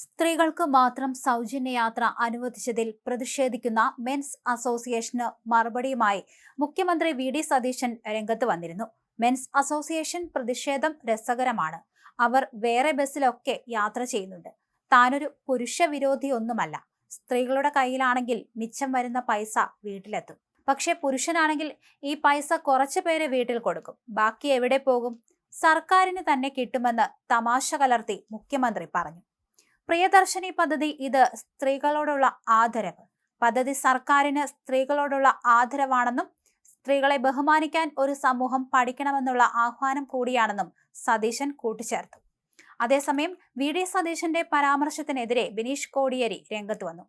സ്ത്രീകൾക്ക് മാത്രം സൗജന്യ യാത്ര അനുവദിച്ചതിൽ പ്രതിഷേധിക്കുന്ന മെൻസ് അസോസിയേഷന് മറുപടിയുമായി മുഖ്യമന്ത്രി വി.ഡി. സതീശൻ രംഗത്ത് വന്നിരുന്നു. മെൻസ് അസോസിയേഷൻ പ്രതിഷേധം രസകരമാണ്. അവർ വേറെ ബസ്സിലൊക്കെ യാത്ര ചെയ്യുന്നുണ്ട്. താനൊരു പുരുഷ വിരോധിയൊന്നുമല്ല. സ്ത്രീകളുടെ കയ്യിലാണെങ്കിൽ മിച്ചം വരുന്ന പൈസ വീട്ടിലെത്തും. പക്ഷെ പുരുഷനാണെങ്കിൽ ഈ പൈസ കുറച്ചു പേര് വീട്ടിൽ കൊടുക്കും. ബാക്കി എവിടെ പോകും? സർക്കാരിന് തന്നെ കിട്ടുമെന്ന് തമാശ കലർത്തി മുഖ്യമന്ത്രി പറഞ്ഞു. പ്രിയദർശിനി പദ്ധതി ഇത് സ്ത്രീകളോടുള്ള ആദരവ്. പദ്ധതി സർക്കാരിന് സ്ത്രീകളോടുള്ള ആദരവാണെന്നും സ്ത്രീകളെ ബഹുമാനിക്കാൻ ഒരു സമൂഹം പഠിക്കണമെന്നുള്ള ആഹ്വാനം കൂടിയാണെന്നും സതീശൻ കൂട്ടിച്ചേർത്തു. അതേസമയം വി.ഡി. സതീശന്റെ പരാമർശത്തിനെതിരെ ബിനീഷ് കോടിയേരി രംഗത്ത് വന്നു.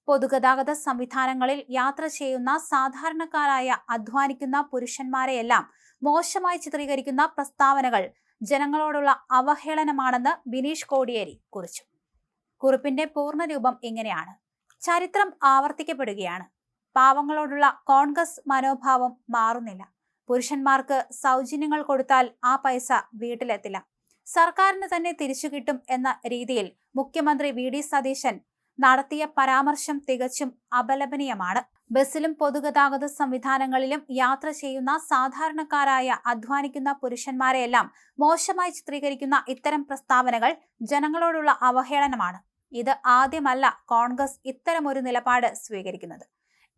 പൊതുഗതാഗത സംവിധാനങ്ങളിൽ യാത്ര ചെയ്യുന്ന സാധാരണക്കാരായ അധ്വാനിക്കുന്ന പുരുഷന്മാരെയെല്ലാം മോശമായി ചിത്രീകരിക്കുന്ന പ്രസ്താവനകൾ ജനങ്ങളോടുള്ള അവഹേളനമാണെന്ന് ബിനീഷ് കോടിയേരി കുറിച്ചു. കുറിപ്പിന്റെ പൂർണ്ണരൂപം ഇങ്ങനെയാണ്: ചരിത്രം ആവർത്തിക്കപ്പെടുകയാണ്. പാവങ്ങളോടുള്ള കോൺഗ്രസ് മനോഭാവം മാറുന്നില്ല. പുരുഷന്മാർക്ക് സൗജന്യങ്ങൾ കൊടുത്താൽ ആ പൈസ വീട്ടിലെത്തില്ല. സർക്കാരിന് തന്നെ തിരിച്ചു കിട്ടും എന്ന രീതിയിൽ മുഖ്യമന്ത്രി വി.ഡി. സതീശൻ നടത്തിയ പരാമർശം തികച്ചും അപലപനീയമാണ്. ബസ്സിലും പൊതുഗതാഗത സംവിധാനങ്ങളിലും യാത്ര ചെയ്യുന്ന സാധാരണക്കാരായ അധ്വാനിക്കുന്ന പുരുഷന്മാരെയെല്ലാം മോശമായി ചിത്രീകരിക്കുന്ന ഇത്തരം പ്രസ്താവനകൾ ജനങ്ങളോടുള്ള അവഹേളനമാണ്. ഇത് ആദ്യമല്ല കോൺഗ്രസ് ഇത്തരമൊരു നിലപാട് സ്വീകരിക്കുന്നത്.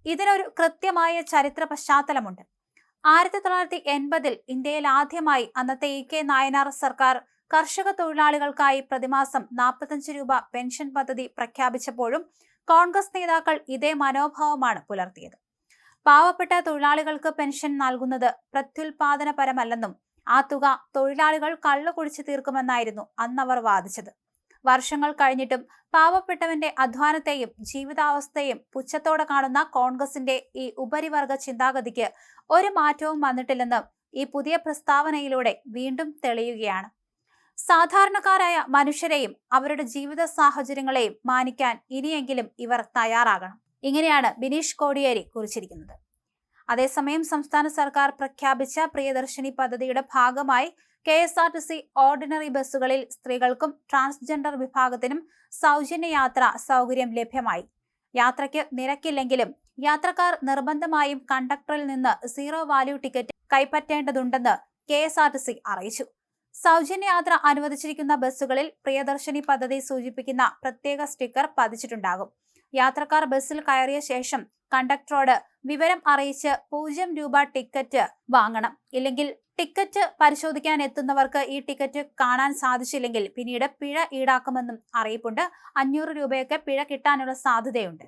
ഇതിനൊരു കൃത്യമായ ചരിത്ര പശ്ചാത്തലമുണ്ട്. 1980-ൽ ഇന്ത്യയിൽ ആദ്യമായി അന്നത്തെ ഇ.കെ. നായനാർ സർക്കാർ കർഷക തൊഴിലാളികൾക്കായി പ്രതിമാസം 45 രൂപ പെൻഷൻ പദ്ധതി പ്രഖ്യാപിച്ചപ്പോഴും കോൺഗ്രസ് നേതാക്കൾ ഇതേ മനോഭാവമാണ് പുലർത്തിയത്. പാവപ്പെട്ട തൊഴിലാളികൾക്ക് പെൻഷൻ നൽകുന്നത് പ്രത്യുൽപാദനപരമല്ലെന്നും ആ തുക തൊഴിലാളികൾ കള്ളു കുടിച്ചു തീർക്കുമെന്നായിരുന്നു അന്നവർ വാദിച്ചത്. വർഷങ്ങൾ കഴിഞ്ഞിട്ടും പാവപ്പെട്ടവന്റെ അധ്വാനത്തെയും ജീവിതാവസ്ഥയെയും പുച്ഛത്തോടെ കാണുന്ന കോൺഗ്രസിന്റെ ഈ ഉപരിവർഗ ചിന്താഗതിക്ക് ഒരു മാറ്റവും വന്നിട്ടില്ലെന്ന് ഈ പുതിയ പ്രസ്താവനയിലൂടെ വീണ്ടും തെളിയുകയാണ്. സാധാരണക്കാരായ മനുഷ്യരെയും അവരുടെ ജീവിത സാഹചര്യങ്ങളെയും മാനിക്കാൻ ഇനിയെങ്കിലും ഇവർ തയ്യാറാകണം. ഇങ്ങനെയാണ് ബിനീഷ് കോടിയേരി കുറിച്ചിരിക്കുന്നത്. അതേസമയം സംസ്ഥാന സർക്കാർ പ്രഖ്യാപിച്ച പ്രിയദർശിനി പദ്ധതിയുടെ ഭാഗമായി KSRTC ഓർഡിനറി ബസ്സുകളിൽ സ്ത്രീകൾക്കും ട്രാൻസ്ജെൻഡർ വിഭാഗത്തിനും സൗജന്യ യാത്രാ സൗകര്യം ലഭ്യമായി. യാത്രയ്ക്ക് നിരക്കില്ലെങ്കിലും യാത്രക്കാർ നിർബന്ധമായും കണ്ടക്ടറിൽ നിന്ന് സീറോ വാല്യൂ ടിക്കറ്റ് കൈപ്പറ്റേണ്ടതുണ്ടെന്ന് KSRTC അറിയിച്ചു. സൗജന്യ യാത്ര അനുവദിച്ചിരിക്കുന്ന ബസ്സുകളിൽ പ്രിയദർശിനി പദ്ധതി സൂചിപ്പിക്കുന്ന പ്രത്യേക സ്റ്റിക്കർ പതിച്ചിട്ടുണ്ടാകും. യാത്രക്കാർ ബസ്സിൽ കയറിയ ശേഷം കണ്ടക്ടറോട് വിവരം അറിയിച്ച് 0 രൂപ ടിക്കറ്റ് വാങ്ങണം. ഇല്ലെങ്കിൽ ടിക്കറ്റ് പരിശോധിക്കാൻ എത്തുന്നവർക്ക് ഈ ടിക്കറ്റ് കാണാൻ സാധിച്ചില്ലെങ്കിൽ പിന്നീട് പിഴ ഈടാക്കുമെന്നും അറിയിപ്പുണ്ട്. 500 രൂപയൊക്കെ പിഴ കിട്ടാനുള്ള സാധ്യതയുണ്ട്.